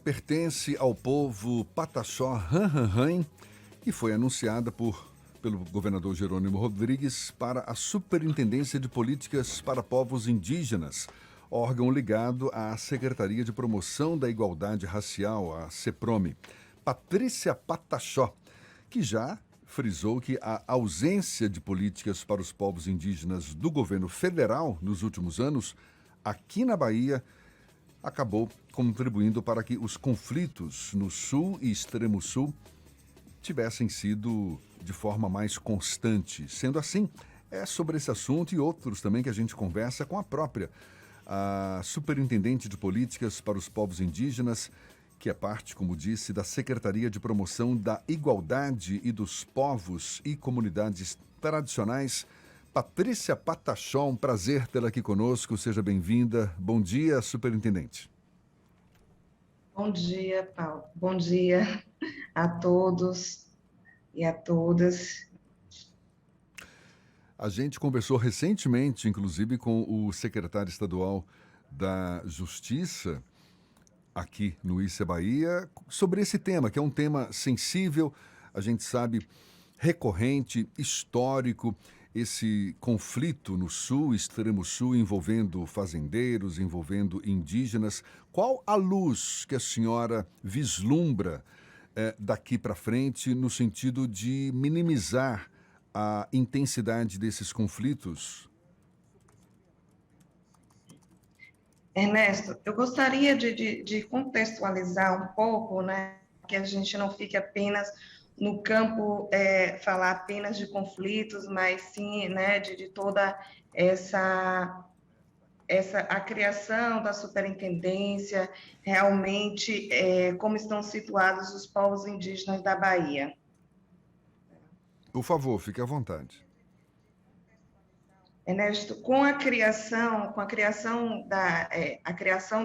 pertence ao povo Pataxó Ranranran e foi anunciada pelo governador Jerônimo Rodrigues para a Superintendência de Políticas para Povos Indígenas, órgão ligado à Secretaria de Promoção da Igualdade Racial, a CEPROME. Patrícia Pataxó, que já frisou que a ausência de políticas para os povos indígenas do governo federal nos últimos anos, aqui na Bahia, acabou contribuindo para que os conflitos no Sul e Extremo Sul tivessem sido de forma mais constante. Sendo assim, é sobre esse assunto e outros também que a gente conversa com a Superintendente de Políticas para os Povos Indígenas, que é parte, como disse, da Secretaria de Promoção da Igualdade e dos Povos e Comunidades Tradicionais, Patrícia Pataxó. Um prazer tê-la aqui conosco. Seja bem-vinda. Bom dia, Superintendente. Bom dia, Paulo. Bom dia a todos e a todas. A gente conversou recentemente, inclusive, com o secretário estadual da Justiça, aqui no Issa Bahia, sobre esse tema, que é um tema sensível, a gente sabe, recorrente, histórico, esse conflito no Sul, Extremo Sul, envolvendo fazendeiros, envolvendo indígenas. Qual a luz que a senhora vislumbra daqui para frente no sentido de minimizar a intensidade desses conflitos? Ernesto, eu gostaria de contextualizar um pouco, né, que a gente não fique apenas no campo, falar apenas de conflitos, mas sim, né, de toda a criação da superintendência, realmente, como estão situados os povos indígenas da Bahia. Por favor, fique à vontade. Ernesto, com a criação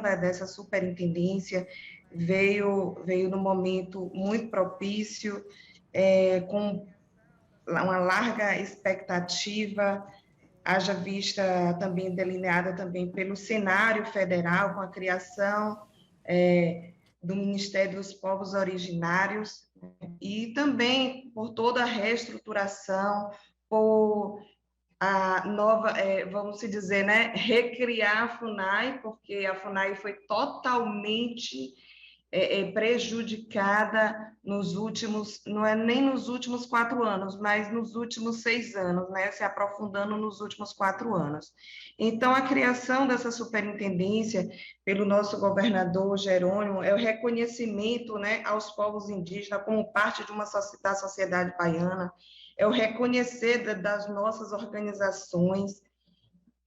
dessa superintendência veio num momento muito propício, com uma larga expectativa, haja vista também delineada também pelo cenário federal, com a criação do Ministério dos Povos Originários, e também por toda a reestruturação, por a nova, vamos se dizer, né, recriar a FUNAI, porque a FUNAI foi totalmente prejudicada nos últimos, não é nem nos últimos 4 anos, mas nos últimos 6 anos, né, se aprofundando nos últimos 4 anos. Então, a criação dessa superintendência pelo nosso governador Jerônimo é o reconhecimento, né, aos povos indígenas como parte de da sociedade baiana, é o reconhecer das nossas organizações,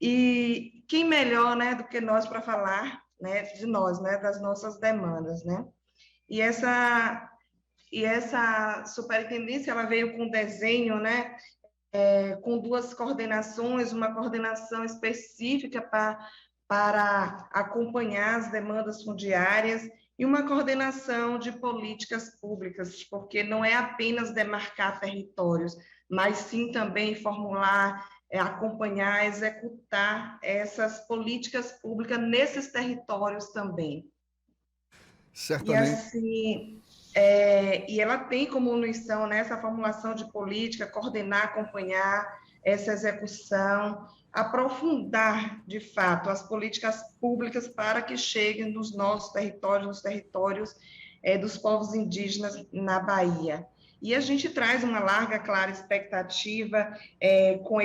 e quem melhor, né, do que nós para falar, né, de nós, né, das nossas demandas, né? E essa superintendência, ela veio com um desenho, né, com 2 coordenações, uma coordenação específica para acompanhar as demandas fundiárias e uma coordenação de políticas públicas, porque não é apenas demarcar territórios, mas sim também formular, acompanhar, executar essas políticas públicas nesses territórios também. E Certamente. assim, e ela tem como missão, né, essa formulação de política, coordenar, acompanhar essa execução, aprofundar, de fato, as políticas públicas para que cheguem nos nossos territórios, nos territórios dos povos indígenas na Bahia. E a gente traz uma larga, clara expectativa com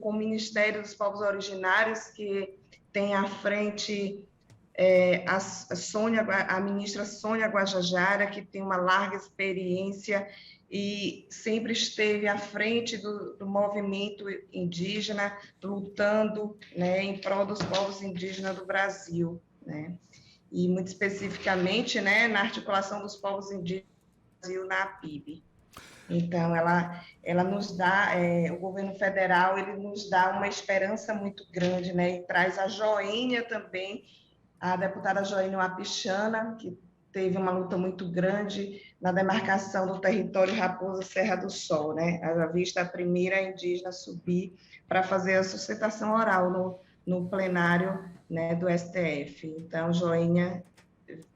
o Ministério dos Povos Originários, que tem à frente a ministra Sônia Guajajara, que tem uma larga experiência e sempre esteve à frente do movimento indígena, lutando, né, em prol dos povos indígenas do Brasil, né? E muito especificamente, né, na articulação dos povos indígenas do Brasil na APIB. Então, ela nos dá, o governo federal, ele nos dá uma esperança muito grande, né, e traz a Joênia também, a deputada Joênia Wapichana, que teve uma luta muito grande na demarcação do território Raposa Serra do Sol, né, ela vista a primeira indígena subir para fazer a sustentação oral no plenário, né, do STF. Então, Joênia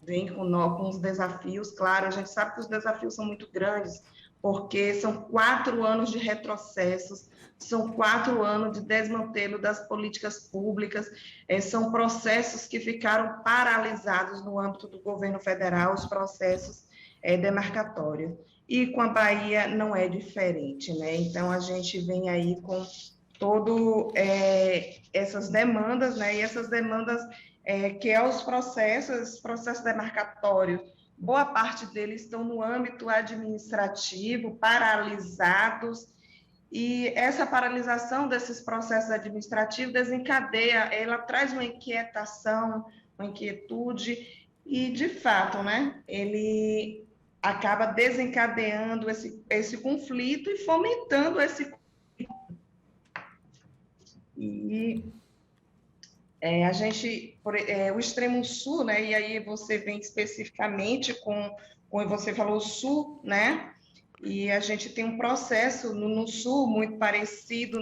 vem com os desafios, claro, a gente sabe que os desafios são muito grandes, porque são 4 anos de retrocessos, são 4 anos de desmantelo das políticas públicas, são processos que ficaram paralisados no âmbito do governo federal, os processos demarcatórios. E com a Bahia não é diferente, né? Então, a gente vem aí com todo essas demandas, né? E essas demandas que é os processos demarcatórios, boa parte deles estão no âmbito administrativo, paralisados, e essa paralisação desses processos administrativos desencadeia, ela traz uma inquietação, uma inquietude, e de fato, né, ele acaba desencadeando esse conflito e fomentando esse. E a gente, o extremo sul, né, e aí você vem especificamente com você falou o sul, né, e a gente tem um processo no sul muito parecido,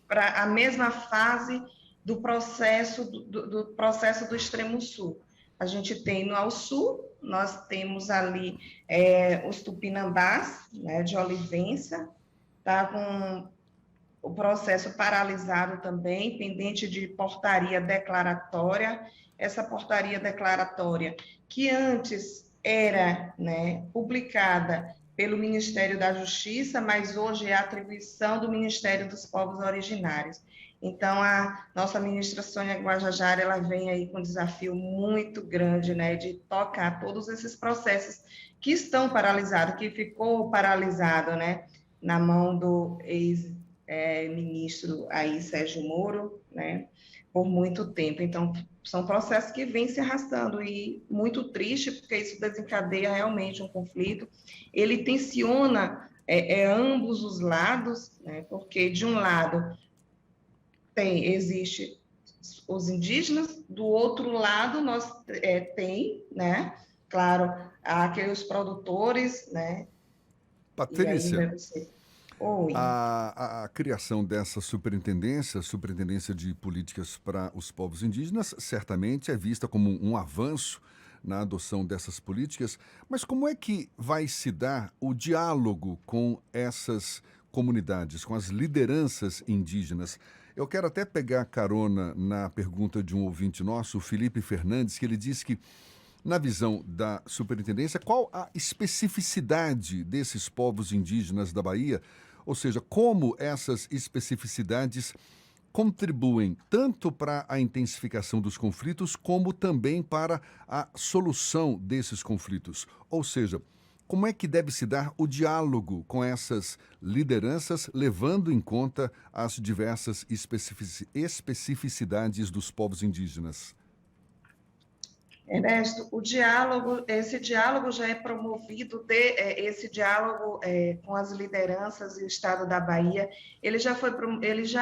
a mesma fase do processo do extremo sul. A gente tem ao sul, nós temos ali os tupinambás, né, de Olivença, tá com o processo paralisado também, pendente de portaria declaratória. Essa portaria declaratória, que antes era, né, publicada pelo Ministério da Justiça, mas hoje é atribuição do Ministério dos Povos Originários. Então, a nossa ministra Sônia Guajajara, ela vem aí com um desafio muito grande, né, de tocar todos esses processos que estão paralisados, que ficou paralisado, né, na mão do ministro aí, Sérgio Moro, né, por muito tempo. Então, são processos que vêm se arrastando e muito triste, porque isso desencadeia realmente um conflito. Ele tensiona ambos os lados, né, porque, de um lado, existe os indígenas, do outro lado, nós tem, né, claro, aqueles produtores, né. Patrícia, Você... Oi. a criação dessa Superintendência de Políticas para os Povos Indígenas, certamente é vista como um avanço na adoção dessas políticas, mas como é que vai se dar o diálogo com essas comunidades, com as lideranças indígenas? Eu quero até pegar carona na pergunta de um ouvinte nosso, o Felipe Fernandes, que ele disse que, na visão da superintendência, qual a especificidade desses povos indígenas da Bahia? Ou seja, como essas especificidades contribuem tanto para a intensificação dos conflitos, como também para a solução desses conflitos? Ou seja, como é que deve se dar o diálogo com essas lideranças, levando em conta as diversas especificidades dos povos indígenas? Ernesto, esse diálogo já é promovido, esse diálogo com as lideranças e o Estado da Bahia, ele já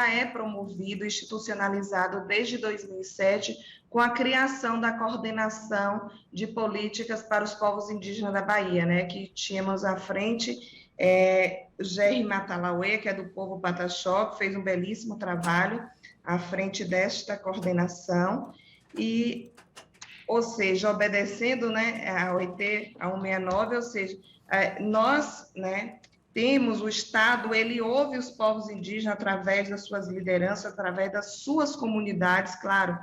é promovido, institucionalizado desde 2007, com a criação da Coordenação de Políticas para os Povos Indígenas da Bahia, né, que tínhamos à frente Gerry Matalauê, que é do povo Pataxó, que fez um belíssimo trabalho à frente desta coordenação, ou seja, obedecendo, né, a OIT, a 169, ou seja, nós, né, temos o Estado, ele ouve os povos indígenas através das suas lideranças, através das suas comunidades, claro,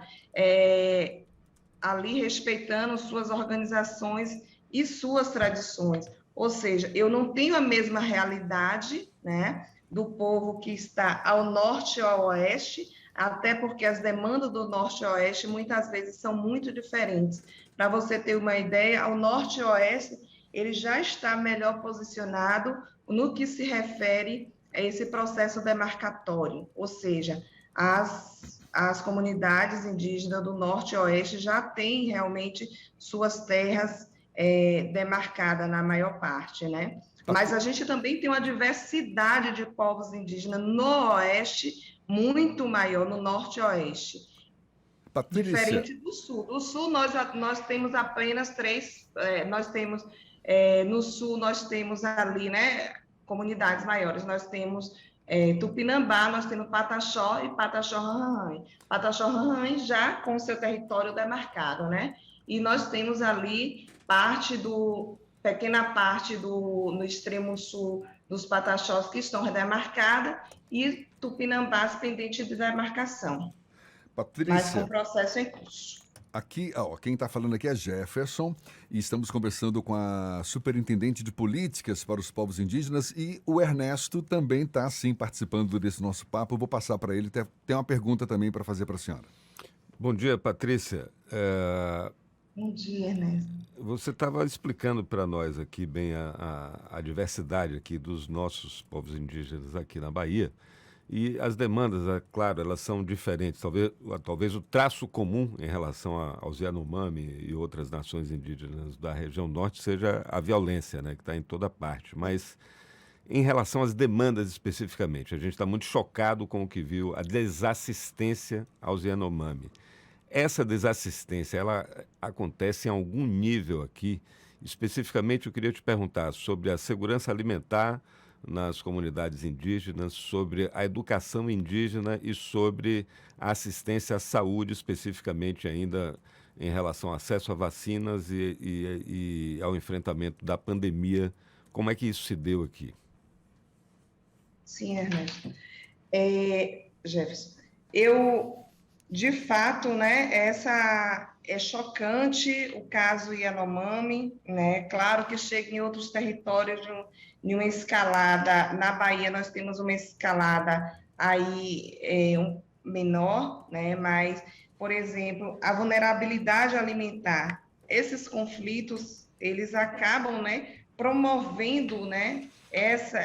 ali respeitando suas organizações e suas tradições. Ou seja, eu não tenho a mesma realidade, né, do povo que está ao norte ou ao oeste, até porque as demandas do norte e oeste muitas vezes são muito diferentes. Para você ter uma ideia, ao norte e oeste, ele já está melhor posicionado no que se refere a esse processo demarcatório, ou seja, as comunidades indígenas do norte e oeste já têm realmente suas terras demarcadas na maior parte, né? Mas a gente também tem uma diversidade de povos indígenas no oeste, muito maior no norte e oeste. Patrícia. Diferente do sul. Do sul, nós temos apenas 3, nós temos, no sul, nós temos ali, né, comunidades maiores. Nós temos Tupinambá, nós temos Pataxó e Pataxó-Rarrãe. Pataxó-Rarrãe já com seu território demarcado, né? e nós temos ali pequena parte no extremo sul dos Pataxós que estão demarcadas e Tupinambás pendente de demarcação, mas com Patrícia, processo em curso. aqui, ó, quem está falando aqui é Jefferson e estamos conversando com a Superintendente de Políticas para os Povos Indígenas e o Ernesto também está, sim, participando desse nosso papo. Eu vou passar para ele, tem uma pergunta também para fazer para a senhora. Bom dia, Patrícia. Bom dia, Ernesto. Você estava explicando para nós aqui bem a diversidade aqui dos nossos povos indígenas aqui na Bahia. E as demandas, é claro, elas são diferentes. Talvez o traço comum em relação aos Yanomami e outras nações indígenas da região norte seja a violência, né, que está em toda parte. Mas em relação às demandas especificamente, a gente está muito chocado com o que viu, a desassistência aos Yanomami. Essa desassistência, ela acontece em algum nível aqui? Especificamente, eu queria te perguntar sobre a segurança alimentar nas comunidades indígenas, sobre a educação indígena e sobre a assistência à saúde, especificamente ainda em relação ao acesso a vacinas e ao enfrentamento da pandemia. Como é que isso se deu aqui? Sim, Ernesto. Jefferson, de fato, né, essa é chocante o caso Yanomami, né? Claro que chega em outros territórios de uma escalada. Na Bahia nós temos uma escalada aí menor, né? Mas, por exemplo, a vulnerabilidade alimentar, esses conflitos, eles acabam, né, promovendo, né,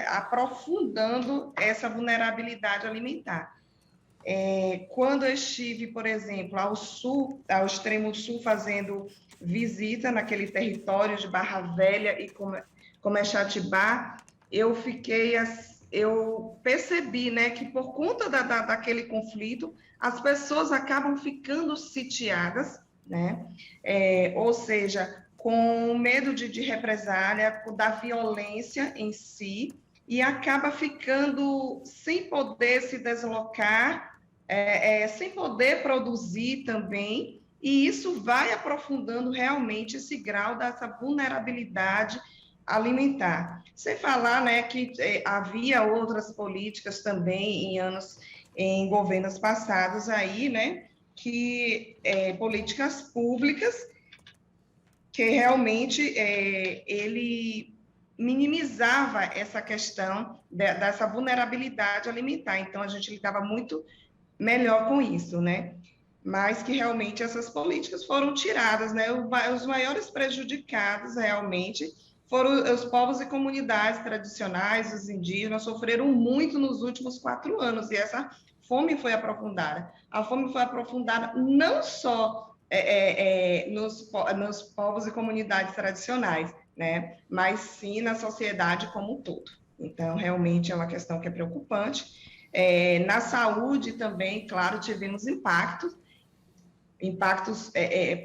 aprofundando essa vulnerabilidade alimentar. Quando eu estive, por exemplo, ao extremo sul, fazendo visita naquele território de Barra Velha e Comexatibá, eu percebi, né, que por conta daquele conflito, as pessoas acabam ficando sitiadas, né? Ou seja, com medo de represália, da violência em si, e acaba ficando sem poder se deslocar, sem poder produzir também, e isso vai aprofundando realmente esse grau dessa vulnerabilidade alimentar. Sem falar, né, que havia outras políticas também em governos passados aí, né, políticas públicas que realmente ele minimizava essa questão dessa vulnerabilidade alimentar. Então, a gente lidava muito melhor com isso, né? Mas que realmente essas políticas foram tiradas, né? Os maiores prejudicados realmente foram os povos e comunidades tradicionais, os indígenas, sofreram muito nos últimos 4 anos, e essa fome foi aprofundada. A fome foi aprofundada não só nos povos e comunidades tradicionais, né? Mas sim na sociedade como um todo. Então, realmente é uma questão que é preocupante. Na saúde também, claro, tivemos impactos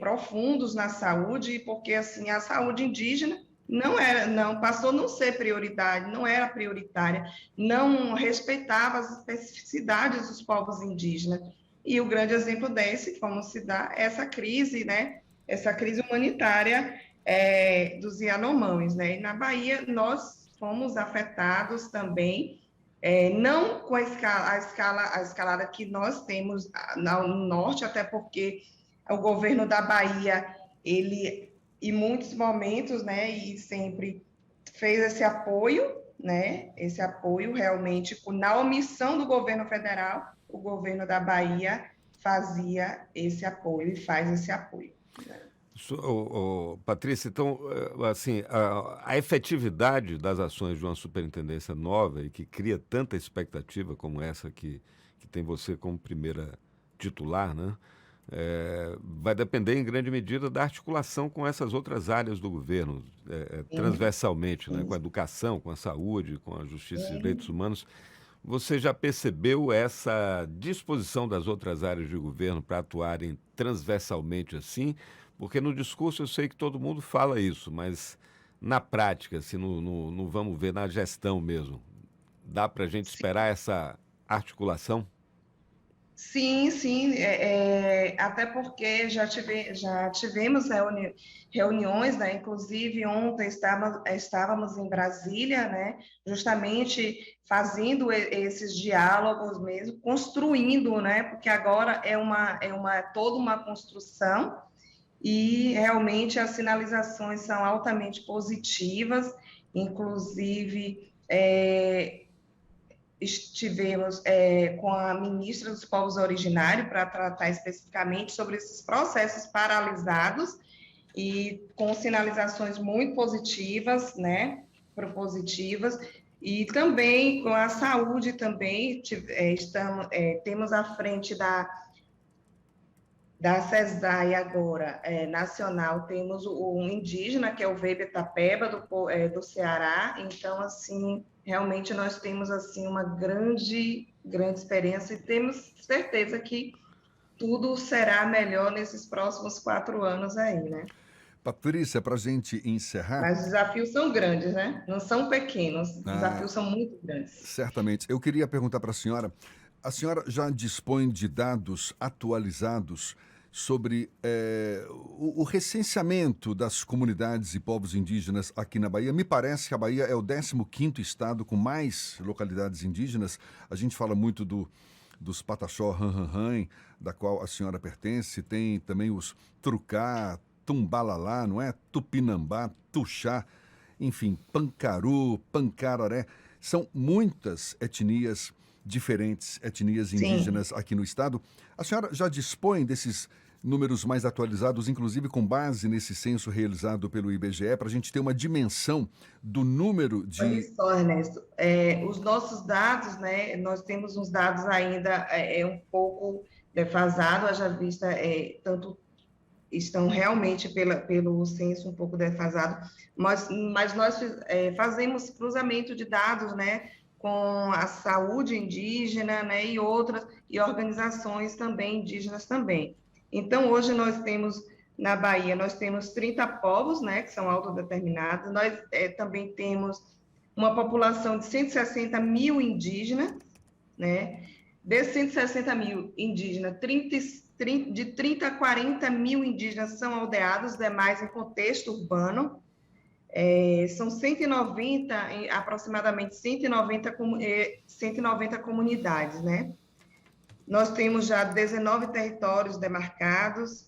profundos na saúde, porque assim a saúde indígena não passou a não ser prioridade, não era prioritária, não respeitava as especificidades dos povos indígenas. E o grande exemplo desse, como se dá, essa crise, né? Essa crise humanitária dos Yanomamis, né? E na Bahia nós fomos afetados também, não com a escalada que nós temos no norte, até porque o governo da Bahia, ele, em muitos momentos, né, e sempre fez esse apoio, né, esse apoio realmente, na omissão do governo federal, o governo da Bahia fazia esse apoio e faz esse apoio. Patrícia, então, assim, a efetividade das ações de uma superintendência nova e que cria tanta expectativa como essa que tem você como primeira titular, né? Vai depender em grande medida da articulação com essas outras áreas do governo, transversalmente, né? Com a educação, com a saúde, com a justiça e direitos humanos. Você já percebeu essa disposição das outras áreas de governo para atuarem transversalmente assim? Porque no discurso eu sei que todo mundo fala isso, mas na prática, se não vamos ver na gestão mesmo, dá para a gente esperar essa articulação? Sim, sim, até porque já tivemos reuniões, né? Inclusive ontem estávamos em Brasília, né? Justamente fazendo esses diálogos mesmo, construindo, né? Porque agora é toda uma construção e realmente as sinalizações são altamente positivas, inclusive. Estivemos com a ministra dos Povos Originários para tratar especificamente sobre esses processos paralisados e com sinalizações muito positivas, né, propositivas, e também com a saúde também, temos à frente da CESAI agora, nacional, temos um indígena, que é o Veiga Tapeba, do Ceará, então, assim, realmente nós temos, assim, uma grande experiência e temos certeza que tudo será melhor nesses próximos 4 anos aí, né? Patrícia, para a gente encerrar, Mas os desafios são grandes, né? Não são pequenos, os ah, desafios são muito grandes. certamente, eu queria perguntar para a senhora já dispõe de dados atualizados sobre o recenseamento das comunidades e povos indígenas aqui na Bahia? Me parece que a Bahia é o 15º estado com mais localidades indígenas. A gente fala muito dos Pataxó, Ranranrã, da qual a senhora pertence, tem também os Trucá, Tumbalalá, não é? Tupinambá, Tuxá, enfim, Pancaru, Pancararé. São muitas etnias diferentes, etnias Sim. indígenas aqui no estado. A senhora já dispõe desses números mais atualizados, inclusive com base nesse censo realizado pelo IBGE, para a gente ter uma dimensão do número Olha de. só, Ernesto, os nossos dados, né, nós temos uns dados ainda um pouco defasados, haja vista, tanto estão realmente pelo censo um pouco defasado, mas nós fazemos cruzamento de dados, né, com a saúde indígena, né, e outras, e organizações também indígenas também. Então, hoje nós temos, na Bahia, nós temos 30 povos, né, que são autodeterminados, nós também temos uma população de 160 mil indígenas, né? Desses 160 mil indígenas, de 30 a 40 mil indígenas são aldeados, demais em contexto urbano. São 190, aproximadamente 190 comunidades, né? Nós temos já 19 territórios demarcados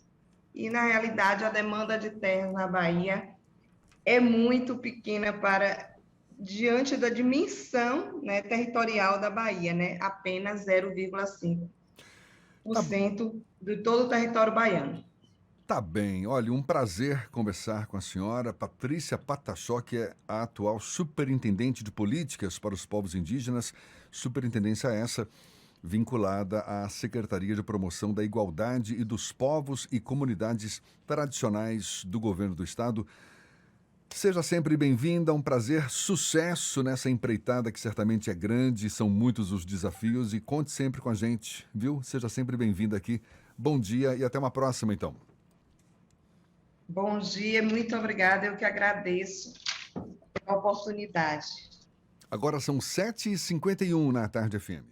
e, na realidade, a demanda de terra na Bahia é muito pequena diante da dimensão, né, territorial da Bahia, né? Apenas 0,5% Tá, de todo o território baiano. tá bem. Olha, um prazer conversar com a senhora, Patrícia Pataxó, que é a atual superintendente de políticas para os povos indígenas, superintendência essa vinculada à Secretaria de Promoção da Igualdade e dos Povos e Comunidades Tradicionais do Governo do Estado. Seja sempre bem-vinda, um prazer, sucesso nessa empreitada que certamente é grande, são muitos os desafios e conte sempre com a gente, viu? Seja sempre bem-vinda aqui. Bom dia e até uma próxima, então. Bom dia, muito obrigada, eu que agradeço a oportunidade. Agora são 7h51 na Tarde FM.